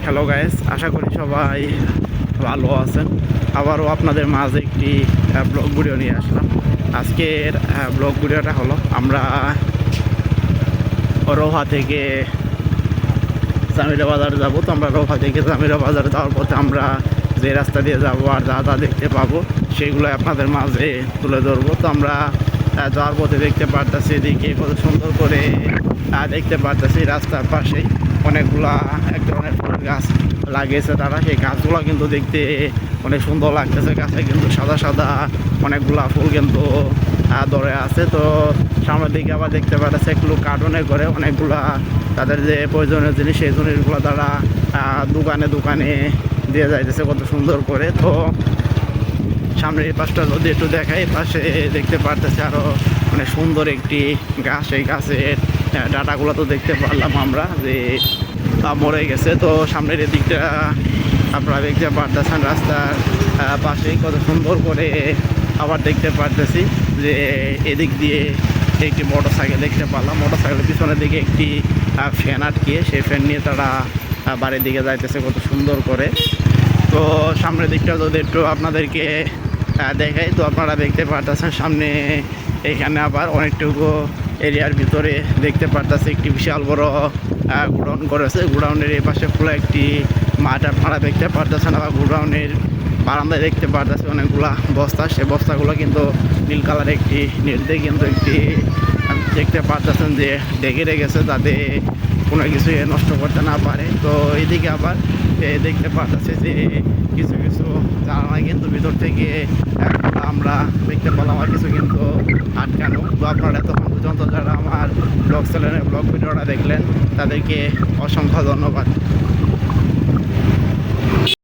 Hello guys, আশা করি সবাই ভালো আছেন। আবারও আপনাদের মাঝে একটি ব্লগ ভিডিও নিয়ে আসলাম। আজকের ব্লগ ভিডিওটা হলো আমরা রোহা থেকে জামিরা বাজার যাব। তো আমরা রোহা থেকে জামিরা বাজার যাওয়ার পথে আমরা যে রাস্তা দিয়ে যাব আর যা যা দেখতে পাবো সেগুলো আপনাদের মাঝে তুলে ধরবো। তো আমরা যাওয়ার পথে দেখতে পারতেছি এদিকে কত সুন্দর করে দেখতে পারতেছি রাস্তার পাশেই অনেকগুলা এক ধরনের ফুল গাছ লাগিয়েছে তারা। সেই গাছগুলো কিন্তু দেখতে অনেক সুন্দর লাগতেছে। গাছে কিন্তু সাদা সাদা অনেকগুলা ফুল কিন্তু ধরে আছে। তো সামনের দিকে আবার দেখতে পাচ্ছে একটু কার্টুনে করে অনেকগুলা তাদের যে প্রয়োজনীয় জিনিস সেই জিনিসগুলো তারা দোকানে দোকানে দিয়ে যাইতেছে কত সুন্দর করে। তো সামনের এই পাশটা যদি একটু দেখাই, পাশে দেখতে পারতেছে আরও অনেক সুন্দর একটি গাছ। এই গাছের ডাটাগুলো তো দেখতে পারলাম আমরা যে মরে গেছে। তো সামনের এদিকটা আপনারা দেখতে পারতেছেন রাস্তার পাশেই কত সুন্দর করে। আবার দেখতে পারতেছি যে এদিক দিয়ে একটি মোটর সাইকেল দেখতে পারলাম। মোটর সাইকেলের পিছনের দিকে একটি ফ্যান আটকিয়ে সেই ফ্যান নিয়ে তারা বাড়ির দিকে যাইতেছে কত সুন্দর করে। তো সামনের দিকটা যদি একটু আপনাদেরকে দেখাই, তো আপনারা দেখতে পারতেছেন সামনে এখানে আবার অনেকটুকু এরিয়ার ভিতরে দেখতে পারতেছে একটি বিশাল বড় গোডাউন করেছে। গোডাউনের এই পাশে খোলা একটি মাঠ আপনারা দেখতে পারতেছেন। আবার গোডাউনের বারান্দায় দেখতে পারতেছে অনেকগুলা বস্তা। সেই বস্তাগুলো কিন্তু নীল কালার একটি নেট দিয়ে কিন্তু একটি দেখতে পারতেছেন যে ঢেকে রেখেছে যাতে কোনো কিছু নষ্ট করতে না পারে। তো এইদিকে আবার দেখতে পারতেছে যে কিছু কিছু জানালা কিন্তু ভিতর থেকে আমরা দেখতে পেলাম আর কিছু কিন্তু আটকানো। তো আপনারা এতক্ষণ পর্যন্ত যারা আমার ব্লগ চ্যানেলের ব্লগ ভিডিওটা দেখলেন তাদেরকে অসংখ্য ধন্যবাদ।